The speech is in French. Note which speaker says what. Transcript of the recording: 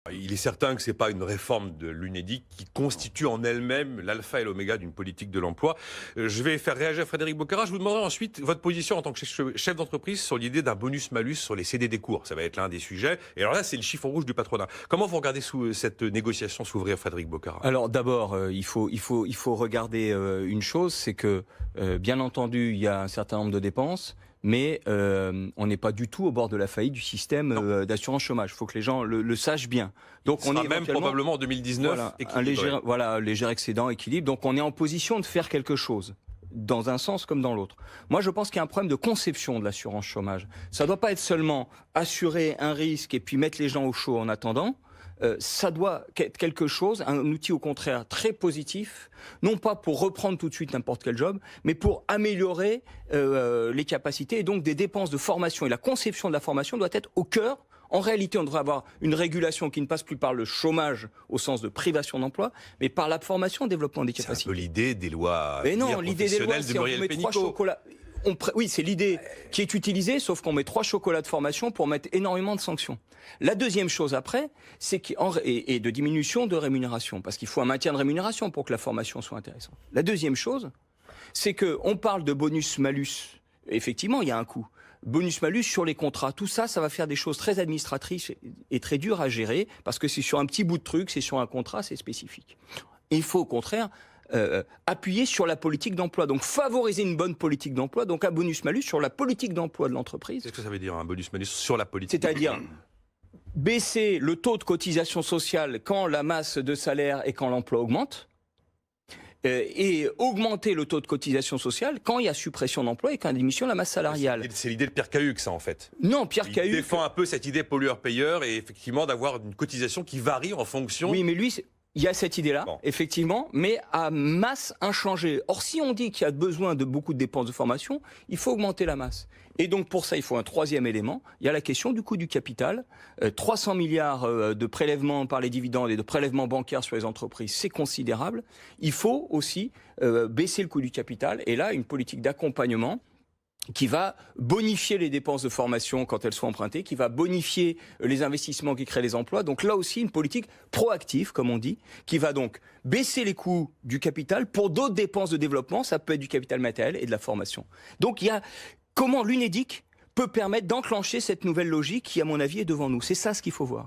Speaker 1: Il est certain que ce n'est pas une réforme de l'UNEDIC qui constitue en elle-même l'alpha et l'oméga d'une politique de l'emploi. Je vais faire réagir Frédéric Boccara. Je vous demanderai ensuite votre position en tant que chef d'entreprise sur l'idée d'un bonus-malus sur les CDD courts. Ça va être l'un des sujets. Et alors là, c'est le chiffre rouge du patronat. Comment vous regardez cette négociation s'ouvrir, Frédéric Boccara?
Speaker 2: Alors d'abord, il faut regarder une chose, c'est que bien entendu, il y a un certain nombre de dépenses, mais on n'est pas du tout au bord de la faillite du système d'assurance chômage. Il faut que les gens le sachent bien. Donc
Speaker 1: on est même probablement en 2019
Speaker 2: un léger excédent, équilibre. Donc on est en position de faire quelque chose, dans un sens comme dans l'autre. Moi, je pense qu'il y a un problème de conception de l'assurance chômage. Ça ne doit pas être seulement assurer un risque et puis mettre les gens au chaud en attendant. Ça doit être quelque chose, un outil au contraire très positif, non pas pour reprendre tout de suite n'importe quel job, mais pour améliorer les capacités et donc des dépenses de formation. Et la conception de la formation doit être au cœur. En réalité, on devrait avoir une régulation qui ne passe plus par le chômage au sens de privation d'emploi, mais par la formation, développement des capacités.
Speaker 1: C'est un peu l'idée des lois
Speaker 2: professionnelles
Speaker 1: de Muriel Pénicaud.
Speaker 2: Oui, c'est l'idée qui est utilisée, sauf qu'on met 3 chocolats de formation pour mettre énormément de sanctions. La deuxième chose après, c'est et de diminution de rémunération, parce qu'il faut un maintien de rémunération pour que la formation soit intéressante. La deuxième chose, c'est qu'on parle de bonus-malus. Effectivement, il y a un coût. Bonus-malus sur les contrats, tout ça, ça va faire des choses très administratrices et très dures à gérer, parce que c'est sur un petit bout de truc, c'est sur un contrat, c'est spécifique. Il faut au contraire appuyer sur la politique d'emploi, donc favoriser une bonne politique d'emploi, donc un bonus-malus sur la politique d'emploi de l'entreprise.
Speaker 1: Qu'est-ce que ça veut dire, un bonus-malus sur la politique?
Speaker 2: C'est-à-dire baisser le taux de cotisation sociale quand la masse de salaire et quand l'emploi augmente, et augmenter le taux de cotisation sociale quand il y a suppression d'emploi et quand il y a diminution de la masse salariale.
Speaker 1: C'est l'idée de Pierre Cahuc, ça, en fait.
Speaker 2: Non, Pierre Cahuc...
Speaker 1: Il défend un peu cette idée pollueur-payeur et effectivement d'avoir une cotisation qui varie en fonction...
Speaker 2: Oui, mais lui... Il y a cette idée-là, effectivement, mais à masse inchangée. Or, si on dit qu'il y a besoin de beaucoup de dépenses de formation, il faut augmenter la masse. Et donc, pour ça, il faut un troisième élément. Il y a la question du coût du capital. 300 milliards de prélèvements par les dividendes et de prélèvements bancaires sur les entreprises, c'est considérable. Il faut aussi baisser le coût du capital. Et là, une politique d'accompagnement qui va bonifier les dépenses de formation quand elles sont empruntées, qui va bonifier les investissements qui créent les emplois. Donc là aussi, une politique proactive, comme on dit, qui va donc baisser les coûts du capital pour d'autres dépenses de développement. Ça peut être du capital matériel et de la formation. Donc il y a comment l'UNEDIC peut permettre d'enclencher cette nouvelle logique qui, à mon avis, est devant nous. C'est ça ce qu'il faut voir.